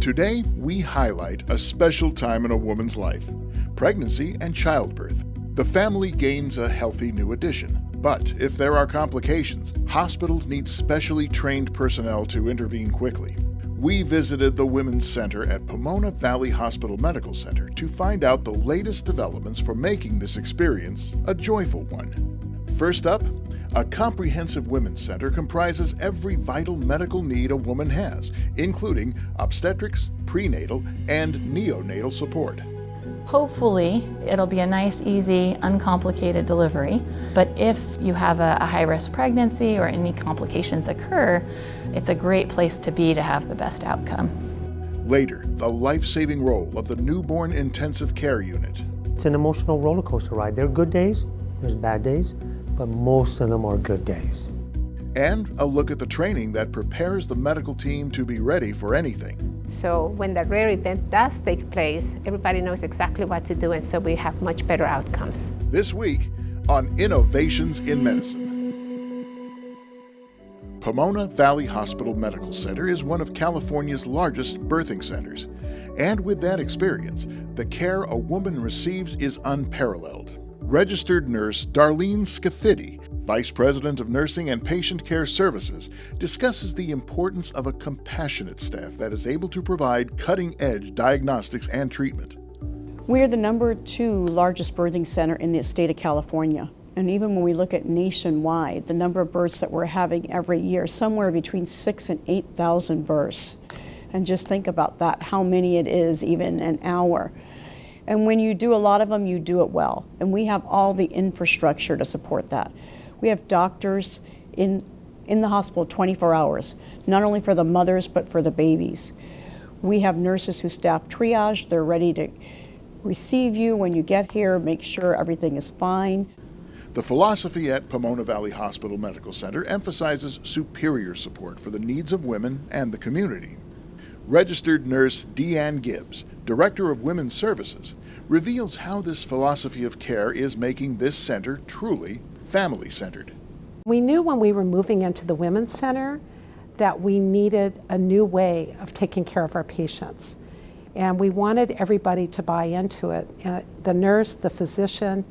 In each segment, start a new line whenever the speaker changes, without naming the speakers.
Today, we highlight a special time in a woman's life, pregnancy and childbirth. The family gains a healthy new addition. But if there are complications, hospitals need specially trained personnel to intervene quickly. We visited the Women's Center at Pomona Valley Hospital Medical Center to find out the latest developments for making this experience a joyful one. First up, a comprehensive women's center comprises every vital medical need a woman has, including obstetrics, prenatal, and neonatal support.
Hopefully, it'll be a nice, easy, uncomplicated delivery. But if you have a high-risk pregnancy or any complications occur, it's a great place to be to have the best outcome.
Later, the life-saving role of the newborn intensive care unit.
It's an emotional roller coaster ride. There are good days, there's bad days, but most of them are good days.
And a look at the training that prepares the medical team to be ready for anything.
So when the rare event does take place, everybody knows exactly what to do, and so we have much better outcomes.
This week on Innovations in Medicine. Pomona Valley Hospital Medical Center is one of California's largest birthing centers. And with that experience, the care a woman receives is unparalleled. Registered nurse Darlene Scafidi, Vice President of Nursing and Patient Care Services, discusses the importance of a compassionate staff that is able to provide cutting-edge diagnostics and treatment.
We're the #2 largest birthing center in the state of California. And even when we look at nationwide, the number of births that we're having every year, somewhere between 6,000 and 8,000 births. And just think about that, how many it is even an hour. And when you do a lot of them, you do it well. And we have all the infrastructure to support that. We have doctors in the hospital 24 hours, not only for the mothers, but for the babies. We have nurses who staff triage. They're ready to receive you when you get here, make sure everything is fine.
The philosophy at Pomona Valley Hospital Medical Center emphasizes superior support for the needs of women and the community. Registered nurse Deanne Gibbs, Director of Women's Services, reveals how this philosophy of care is making this center truly family-centered.
We knew when we were moving into the Women's Center that we needed a new way of taking care of our patients. And we wanted everybody to buy into it, the nurse, the physician,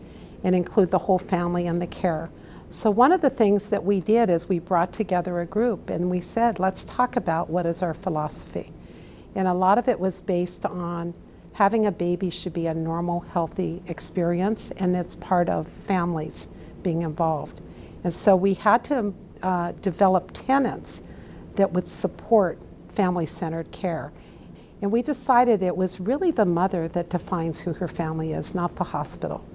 and include the whole family in the care. So one of the things that we did is we brought together a group and we said, let's talk about what is our philosophy. And a lot of it was based on having a baby should be a normal, healthy experience, and it's part of families being involved. And so we had to develop tenets that would support family-centered care. And we decided it was really the mother that defines who her family is, not the hospital.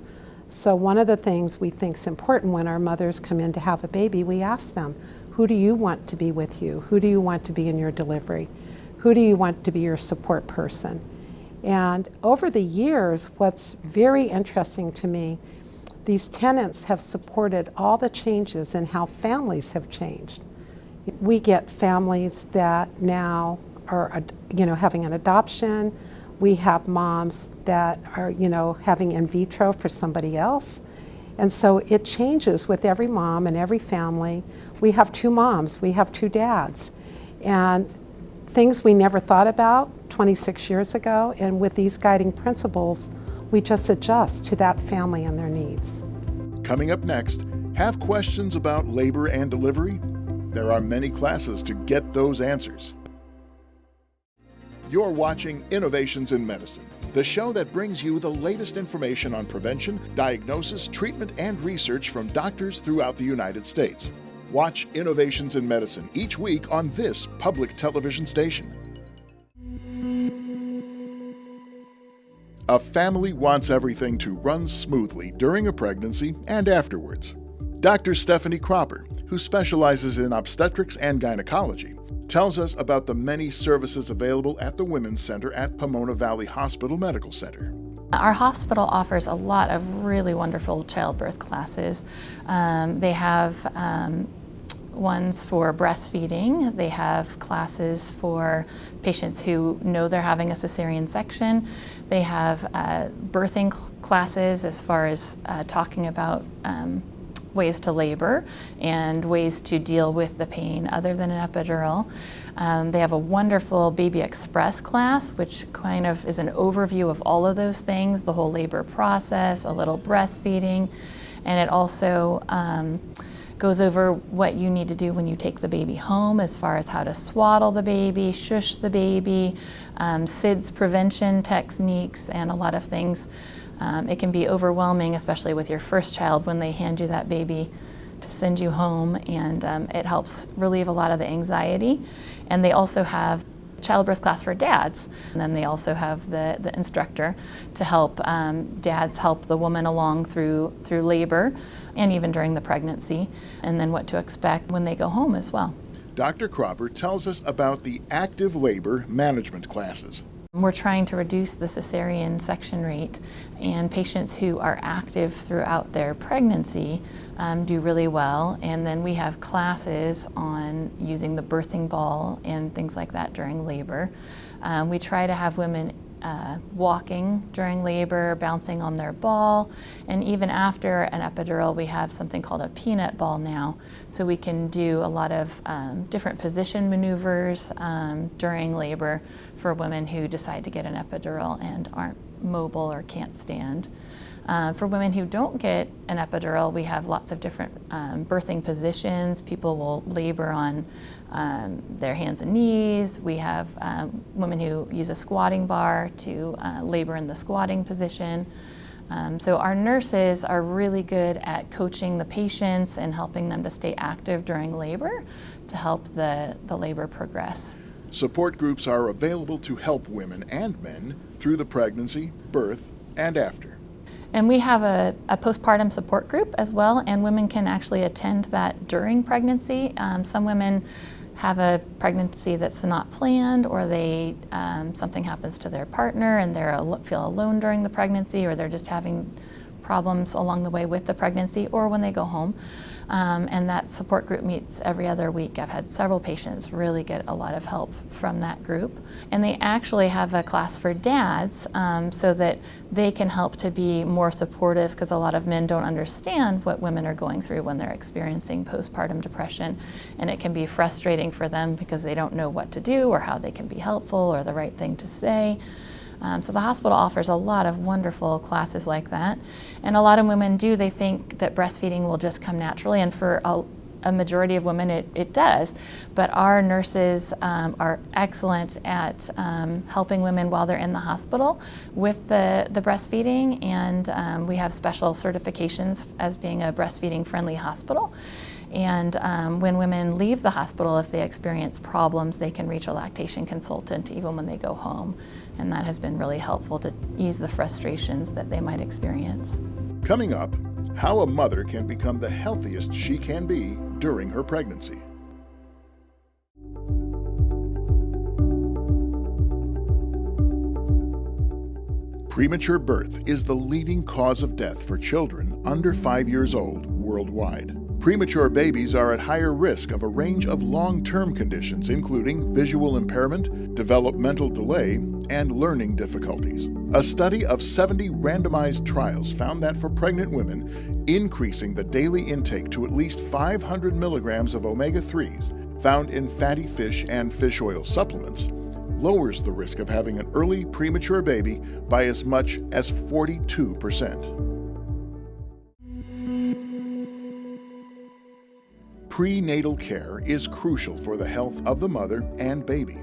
So one of the things we think is important when our mothers come in to have a baby, we ask them, who do you want to be with you? Who do you want to be in your delivery? Who do you want to be your support person? And over the years, what's very interesting to me, these tenets have supported all the changes in how families have changed. We get families that now are, having an adoption. We have moms that are, having in vitro for somebody else. And so it changes with every mom and every family. We have 2 moms, we have 2 dads. And things we never thought about 26 years ago, and with these guiding principles, we just adjust to that family and their needs.
Coming up next, have questions about labor and delivery? There are many classes to get those answers. You're watching Innovations in Medicine, the show that brings you the latest information on prevention, diagnosis, treatment, and research from doctors throughout the United States. Watch Innovations in Medicine each week on this public television station. A family wants everything to run smoothly during a pregnancy and afterwards. Dr. Stephanie Cropper, who specializes in obstetrics and gynecology, tells us about the many services available at the Women's Center at Pomona Valley Hospital Medical Center.
Our hospital offers a lot of really wonderful childbirth classes. They have ones for breastfeeding. They have classes for patients who know they're having a cesarean section. They have birthing classes as far as talking about ways to labor and ways to deal with the pain other than an epidural. They have a wonderful Baby Express class, which kind of is an overview of all of those things, the whole labor process, a little breastfeeding, and it also goes over what you need to do when you take the baby home as far as how to swaddle the baby, shush the baby, SIDS prevention techniques, and a lot of things. It can be overwhelming, especially with your first child, when they hand you that baby to send you home, and it helps relieve a lot of the anxiety. And they also have childbirth class for dads, and then they also have the instructor to help dads help the woman along through labor and even during the pregnancy, and then what to expect when they go home as well.
Dr. Cropper tells us about the active labor management classes.
We're trying to reduce the cesarean section rate, and patients who are active throughout their pregnancy do really well. And then we have classes on using the birthing ball and things like that during labor. We try to have women walking during labor, bouncing on their ball, and even after an epidural we have something called a peanut ball now, so we can do a lot of different position maneuvers during labor for women who decide to get an epidural and aren't mobile or can't stand. For women who don't get an epidural, we have lots of different birthing positions. People will labor on their hands and knees. We have women who use a squatting bar to labor in the squatting position. So our nurses are really good at coaching the patients and helping them to stay active during labor to help the labor progress.
Support groups are available to help women and men through the pregnancy, birth, and after.
And we have a postpartum support group as well, and women can actually attend that during pregnancy. Some women have a pregnancy that's not planned, or they something happens to their partner and they feel alone during the pregnancy, or they're just having problems along the way with the pregnancy, or when they go home. And that support group meets every other week. I've had several patients really get a lot of help from that group. And they actually have a class for dads so that they can help to be more supportive, because a lot of men don't understand what women are going through when they're experiencing postpartum depression. And it can be frustrating for them because they don't know what to do or how they can be helpful or the right thing to say. So the hospital offers a lot of wonderful classes like that. And a lot of women they think that breastfeeding will just come naturally, and for a majority of women it does. But our nurses are excellent at helping women while they're in the hospital with the breastfeeding, and we have special certifications as being a breastfeeding friendly hospital. And when women leave the hospital, if they experience problems, they can reach a lactation consultant even when they go home. And that has been really helpful to ease the frustrations that they might experience.
Coming up, how a mother can become the healthiest she can be during her pregnancy. Premature birth is the leading cause of death for children under 5 years old worldwide. Premature babies are at higher risk of a range of long-term conditions, including visual impairment, developmental delay, and learning difficulties. A study of 70 randomized trials found that for pregnant women, increasing the daily intake to at least 500 milligrams of omega-3s found in fatty fish and fish oil supplements lowers the risk of having an early premature baby by as much as 42%. Prenatal care is crucial for the health of the mother and baby.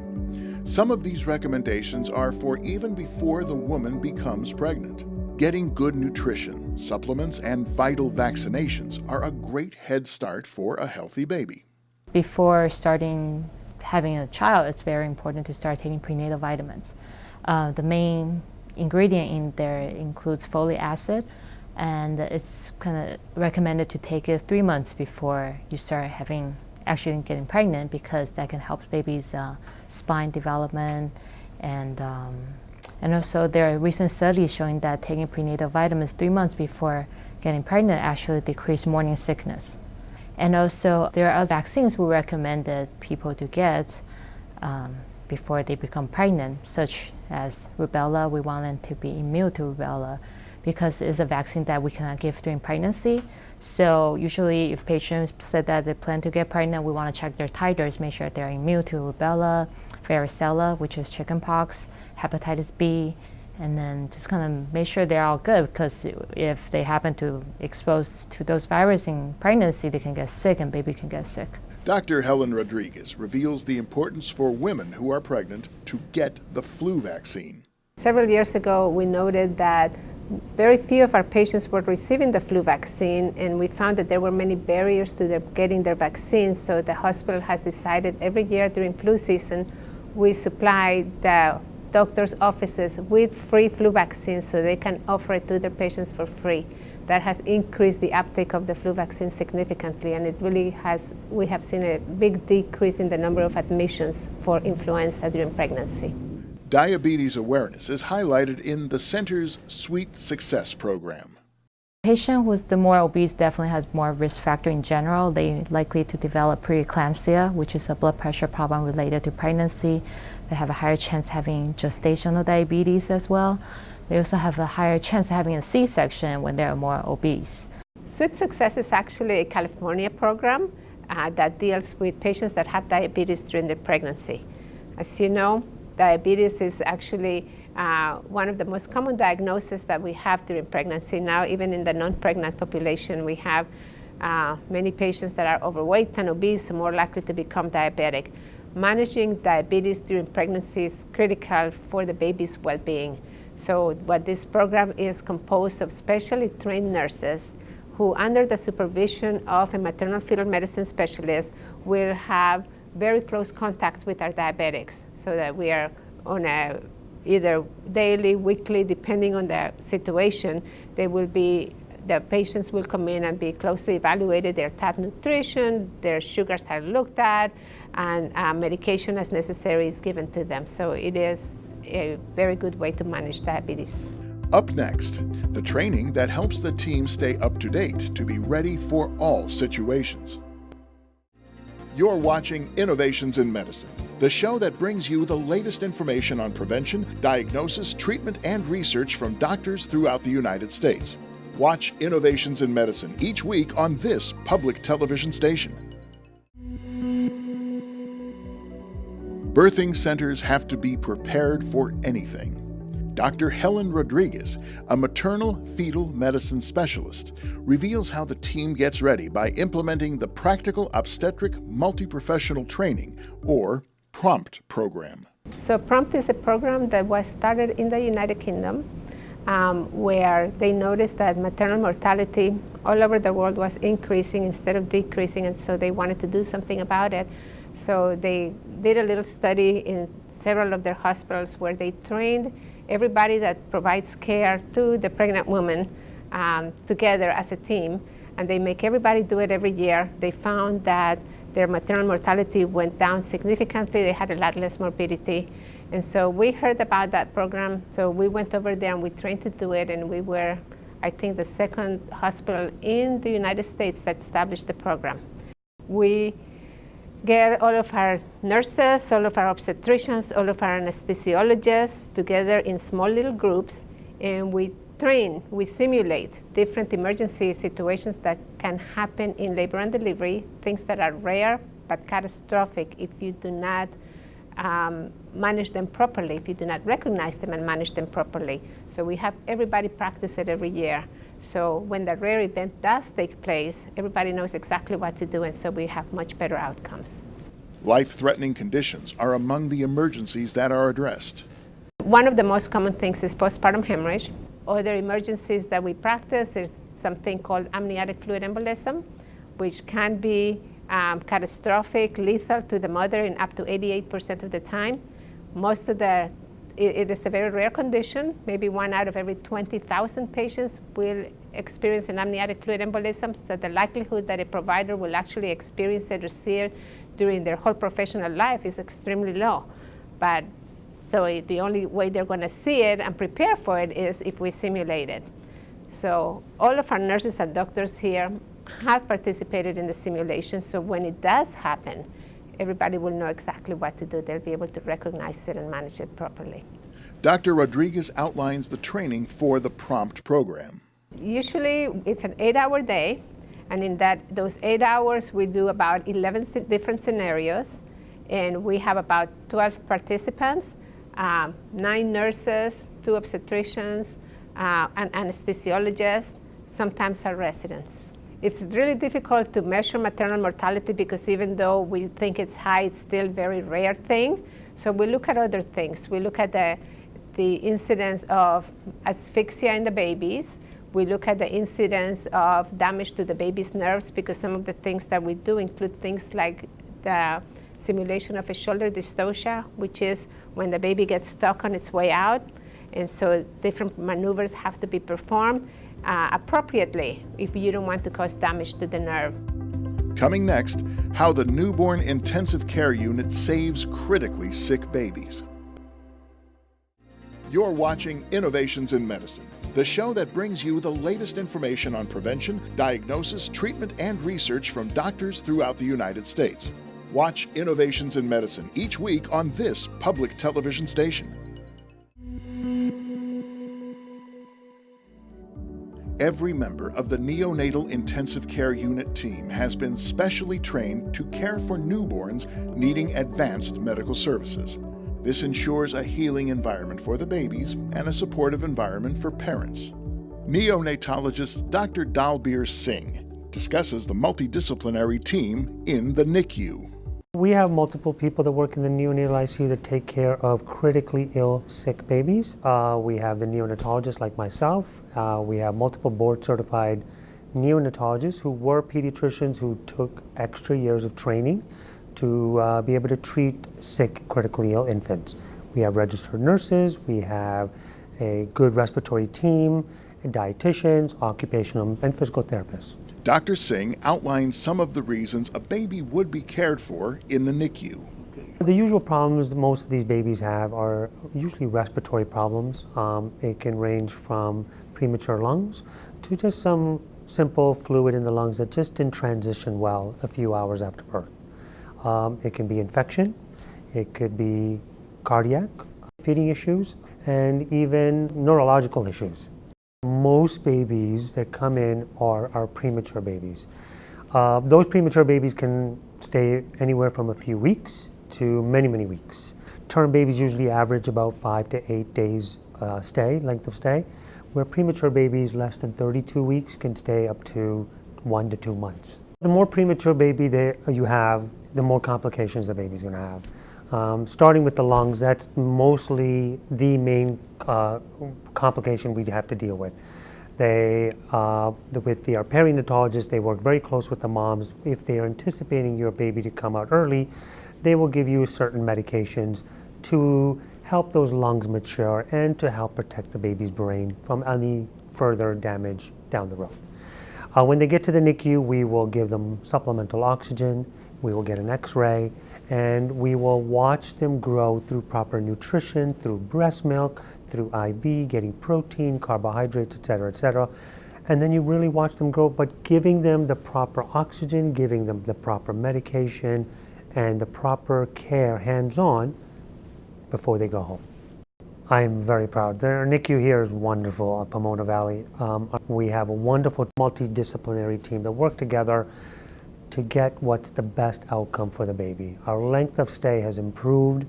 Some of these recommendations are for even before the woman becomes pregnant. Getting good nutrition, supplements, and vital vaccinations are a great head start for a healthy baby.
Before starting having a child, it's very important to start taking prenatal vitamins. The main ingredient in there includes folic acid, and it's kind of recommended to take it 3 months before you start actually getting pregnant, because that can help baby's spine development, and also there are recent studies showing that taking prenatal vitamins 3 months before getting pregnant actually decrease morning sickness. And also there are vaccines we recommended people to get before they become pregnant, such as rubella. We want them to be immune to rubella, because it's a vaccine that we cannot give during pregnancy. So usually if patients said that they plan to get pregnant, we want to check their titers, make sure they're immune to rubella, varicella, which is chickenpox, hepatitis B, and then just kind of make sure they're all good, because if they happen to expose to those viruses in pregnancy, they can get sick and baby can get sick.
Dr. Helen Rodriguez reveals the importance for women who are pregnant to get the flu vaccine.
Several years ago, we noted that very few of our patients were receiving the flu vaccine, and we found that there were many barriers to getting their vaccine. So the hospital has decided every year during flu season, we supply the doctors' offices with free flu vaccines so they can offer it to their patients for free. That has increased the uptake of the flu vaccine significantly, and it really has, we have seen a big decrease in the number of admissions for influenza during pregnancy.
Diabetes awareness is highlighted in the center's Sweet Success program.
Patient who's the more obese definitely has more risk factor in general. They're likely to develop preeclampsia, which is a blood pressure problem related to pregnancy. They have a higher chance having gestational diabetes as well. They also have a higher chance of having a C-section when they're more obese.
Sweet Success is actually a California program that deals with patients that have diabetes during their pregnancy. As you know, diabetes is actually one of the most common diagnoses that we have during pregnancy. Now, even in the non-pregnant population, we have many patients that are overweight and obese and more likely to become diabetic. Managing diabetes during pregnancy is critical for the baby's well-being. So what this program is composed of specially trained nurses who, under the supervision of a maternal fetal medicine specialist, will have very close contact with our diabetics, so that we are on a either daily, weekly, depending on the situation. The patients will come in and be closely evaluated. Their taught nutrition, their sugars are looked at, and medication as necessary is given to them. So it is a very good way to manage diabetes.
Up next, the training that helps the team stay up to date to be ready for all situations. You're watching Innovations in Medicine, the show that brings you the latest information on prevention, diagnosis, treatment, and research from doctors throughout the United States. Watch Innovations in Medicine each week on this public television station. Birthing centers have to be prepared for anything. Dr. Helen Rodriguez, a maternal fetal medicine specialist, reveals how the team gets ready by implementing the Practical Obstetric Multi-Professional Training, or PROMPT program.
So PROMPT is a program that was started in the United Kingdom, where they noticed that maternal mortality all over the world was increasing instead of decreasing, and so they wanted to do something about it. So they did a little study in several of their hospitals where they trained everybody that provides care to the pregnant woman together as a team, and they make everybody do it every year. They found that their maternal mortality went down significantly. They had a lot less morbidity. And so we heard about that program. So we went over there and we trained to do it, and we were, I think, the second hospital in the United States that established the program. We get all of our nurses, all of our obstetricians, all of our anesthesiologists together in small little groups, and we train, we simulate different emergency situations that can happen in labor and delivery, things that are rare but catastrophic if you do not manage them properly, if you do not recognize them and manage them properly. So we have everybody practice it every year. So when the rare event does take place, everybody knows exactly what to do, and so we have much better outcomes.
Life-threatening conditions are among the emergencies that are addressed.
One of the most common things is postpartum hemorrhage. Other emergencies that we practice is something called amniotic fluid embolism, which can be catastrophic, lethal to the mother in up to 88% of the time. It is a very rare condition. Maybe 1 out of every 20,000 patients will experience an amniotic fluid embolism, so the likelihood that a provider will actually experience it or see it during their whole professional life is extremely low. But so the only way they're going to see it and prepare for it is if we simulate it. So all of our nurses and doctors here have participated in the simulation, so when it does happen, everybody will know exactly what to do. They'll be able to recognize it and manage it properly.
Dr. Rodriguez outlines the training for the PROMPT program.
Usually it's an 8-hour day, And in those 8 hours, we do about 11 different scenarios, and we have about 12 participants, 9 nurses, 2 obstetricians, an anesthesiologist, sometimes our residents. It's really difficult to measure maternal mortality because even though we think it's high, it's still a very rare thing. So we look at other things. We look at the incidence of asphyxia in the babies. We look at the incidence of damage to the baby's nerves because some of the things that we do include things like the simulation of a shoulder dystocia, which is when the baby gets stuck on its way out. And so different maneuvers have to be performed appropriately if you don't want to cause damage to the nerve.
Coming next, how the newborn intensive care unit saves critically sick babies. You're watching Innovations in Medicine, the show that brings you the latest information on prevention, diagnosis, treatment, and research from doctors throughout the United States. Watch Innovations in Medicine each week on this public television station. Every member of the Neonatal Intensive Care Unit team has been specially trained to care for newborns needing advanced medical services. This ensures a healing environment for the babies and a supportive environment for parents. Neonatologist Dr. Dalbir Singh discusses the multidisciplinary team in the NICU.
We have multiple people that work in the neonatal ICU that take care of critically ill, sick babies. We have the neonatologist like myself. We have multiple board-certified neonatologists who were pediatricians who took extra years of training to be able to treat sick, critically ill infants. We have registered nurses. We have a good respiratory team, dietitians, occupational and physical therapists.
Dr. Singh outlines some of the reasons a baby would be cared for in the NICU.
The usual problems that most of these babies have are usually respiratory problems. It can range from premature lungs to just some simple fluid in the lungs that just didn't transition well a few hours after birth. It can be infection, it could be cardiac, feeding issues, and even neurological issues. Most babies that come in are premature babies. Those premature babies can stay anywhere from a few weeks to many, many weeks. Term babies usually average about 5 to 8 days length of stay, where premature babies less than 32 weeks can stay up to 1 to 2 months. The more premature baby you have, the more complications the baby's going to have. Starting with the lungs, that's mostly the main complication we have to deal with. With our perinatologists, they work very close with the moms. If they are anticipating your baby to come out early, they will give you certain medications to help those lungs mature and to help protect the baby's brain from any further damage down the road. When they get to the NICU, we will give them supplemental oxygen, we will get an X-ray, and we will watch them grow through proper nutrition, through breast milk, through IV, getting protein, carbohydrates, et cetera, and then you really watch them grow, but giving them the proper oxygen, giving them the proper medication, and the proper care hands-on before they go home. I am very proud. Our NICU here is wonderful at Pomona Valley. We have a wonderful multidisciplinary team that work together to get what's the best outcome for the baby. Our length of stay has improved.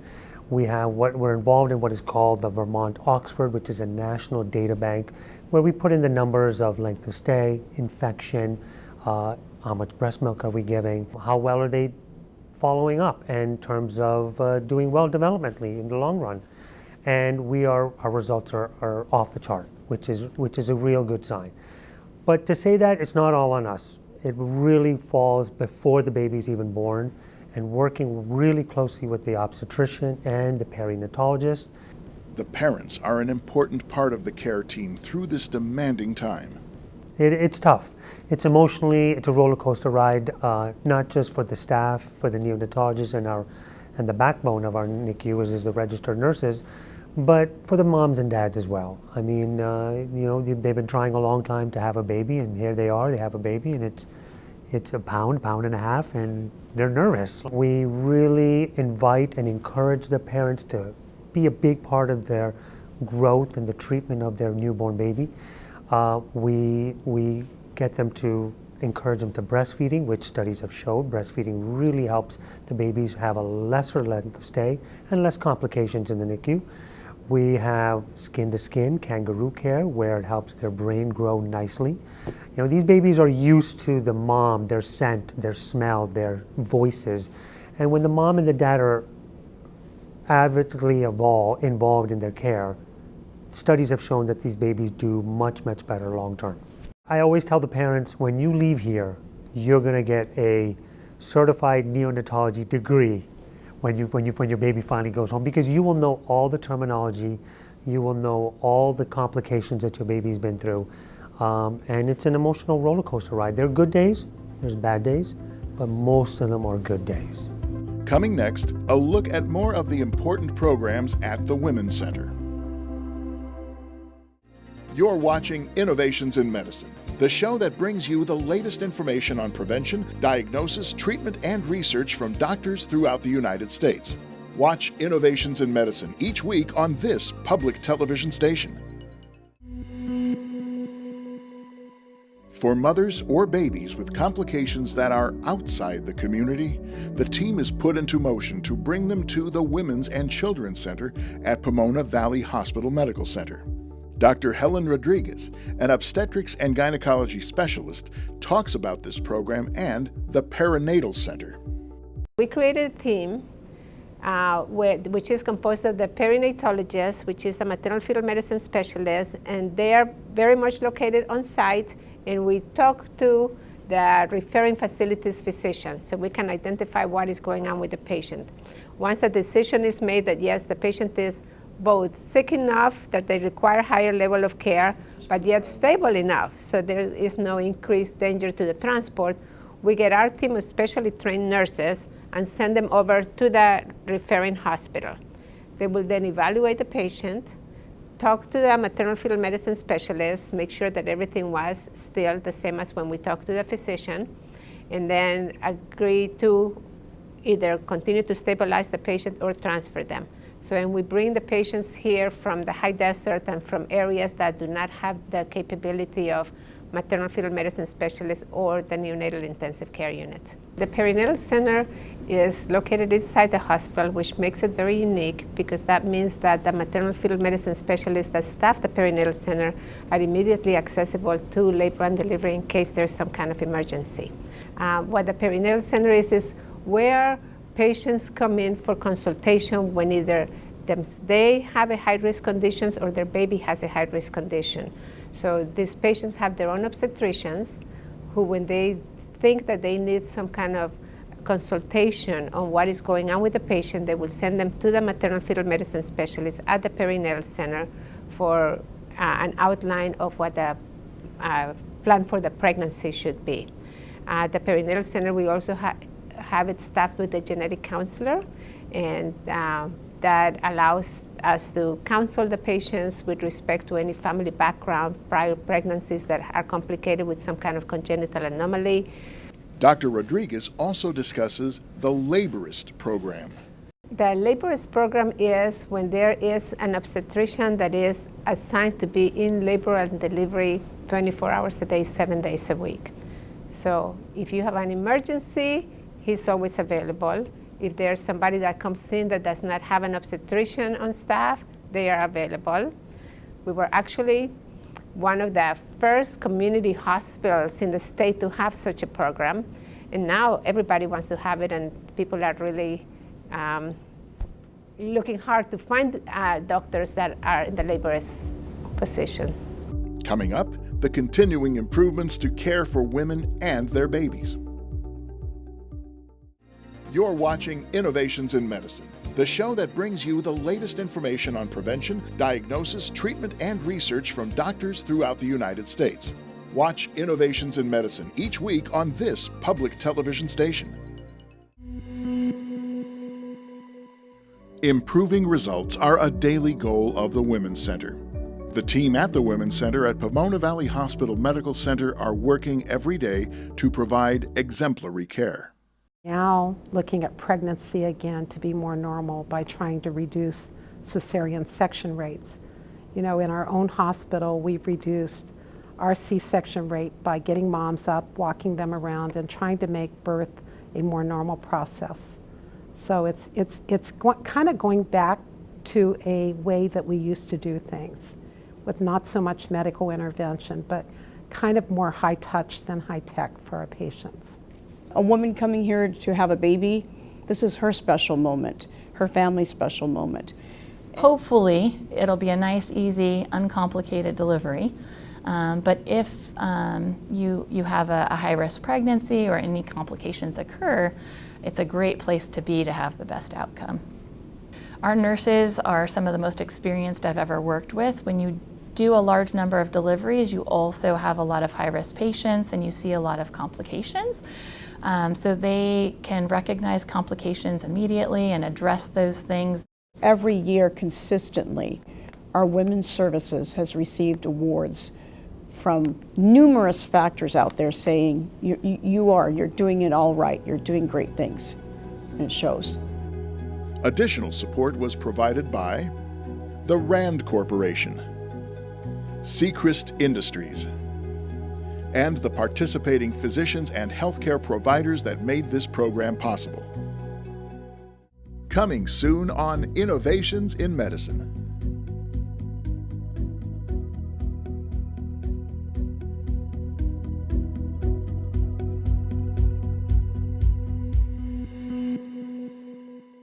We're involved in what is called the Vermont Oxford, which is a national data bank where we put in the numbers of length of stay, infection, how much breast milk are we giving, how well are they following up in terms of doing well developmentally in the long run. And our results are off the chart, which is a real good sign. But to say that, it's not all on us. It really falls before the baby's even born, and working really closely with the obstetrician and the perinatologist.
The parents are an important part of the care team through this demanding time.
It's tough. It's a roller coaster ride, not just for the staff, for the neonatologists and the backbone of our NICU is the registered nurses, but for the moms and dads as well. I mean, they've been trying a long time to have a baby, and here they have a baby, and it's a pound and a half, and they're nervous. We really invite and encourage the parents to be a big part of their growth and the treatment of their newborn baby. We get them to encourage them to breastfeeding, which studies have shown breastfeeding really helps the babies have a lesser length of stay and less complications in the NICU. We have skin-to-skin kangaroo care, where it helps their brain grow nicely. You know, these babies are used to the mom, their scent, their smell, their voices. And when the mom and the dad are avidly involved in their care, studies have shown that these babies do much, much better long term. I always tell the parents, when you leave here, you're going to get a certified neonatology degree when your baby finally goes home, because you will know all the terminology, you will know all the complications that your baby's been through, and it's an emotional roller coaster ride. There are good days, there's bad days, but most of them are good days.
Coming next, a look at more of the important programs at the Women's Center. You're watching Innovations in Medicine, the show that brings you the latest information on prevention, diagnosis, treatment, and research from doctors throughout the United States. Watch Innovations in Medicine each week on this public television station. For mothers or babies with complications that are outside the community, the team is put into motion to bring them to the Women's and Children's Center at Pomona Valley Hospital Medical Center. Dr. Helen Rodriguez, an obstetrics and gynecology specialist, talks about this program and the Perinatal Center.
We created a team which is composed of the perinatologist, which is a maternal fetal medicine specialist, and they are very much located on site, and we talk to the referring facilities physician so we can identify what is going on with the patient. Once a decision is made that yes, the patient is both sick enough that they require higher level of care, but yet stable enough so there is no increased danger to the transport, we get our team of specially trained nurses and send them over to the referring hospital. They will then evaluate the patient, talk to the maternal fetal medicine specialist, make sure that everything was still the same as when we talked to the physician, and then agree to either continue to stabilize the patient or transfer them. So when we bring the patients here from the high desert and from areas that do not have the capability of maternal fetal medicine specialists or the neonatal intensive care unit. The perinatal center is located inside the hospital, which makes it very unique because that means that the maternal fetal medicine specialists that staff the perinatal center are immediately accessible to labor and delivery in case there's some kind of emergency. What the perinatal center is where patients come in for consultation when either they have a high-risk conditions or their baby has a high-risk condition. So these patients have their own obstetricians who, when they think that they need some kind of consultation on what is going on with the patient, they will send them to the maternal fetal medicine specialist at the perinatal center for an outline of what the plan for the pregnancy should be. At the perinatal center, we also have it staffed with a genetic counselor, and that allows us to counsel the patients with respect to any family background, prior pregnancies that are complicated with some kind of congenital anomaly.
Dr. Rodriguez also discusses the laborist program.
The laborist program is when there is an obstetrician that is assigned to be in labor and delivery 24 hours a day, 7 days a week. So if you have an emergency, he's always available. If there's somebody that comes in that does not have an obstetrician on staff, they are available. We were actually one of the first community hospitals in the state to have such a program. And now everybody wants to have it, and people are really looking hard to find doctors that are in the laborist position.
Coming up, the continuing improvements to care for women and their babies. You're watching Innovations in Medicine, the show that brings you the latest information on prevention, diagnosis, treatment, and research from doctors throughout the United States. Watch Innovations in Medicine each week on this public television station. Improving results are a daily goal of the Women's Center. The team at the Women's Center at Pomona Valley Hospital Medical Center are working every day to provide exemplary care.
Now looking at pregnancy again to be more normal by trying to reduce cesarean section rates. You know, in our own hospital, we've reduced our C-section rate by getting moms up, walking them around, and trying to make birth a more normal process. So it's kind of going back to a way that we used to do things, with not so much medical intervention, but kind of more high touch than high tech for our patients.
A woman coming here to have a baby, this is her special moment, her family's special moment.
Hopefully, it'll be a nice, easy, uncomplicated delivery. But if you have a high-risk pregnancy or any complications occur, it's a great place to be to have the best outcome. Our nurses are some of the most experienced I've ever worked with. When you do a large number of deliveries, you also have a lot of high-risk patients and you see a lot of complications. So they can recognize complications immediately and address those things.
Every year consistently, our women's services has received awards from numerous factors out there saying, you're doing it all right, you're doing great things, and it shows.
Additional support was provided by the Rand Corporation, Seacrest Industries, and the participating physicians and healthcare providers that made this program possible. Coming soon on Innovations in Medicine.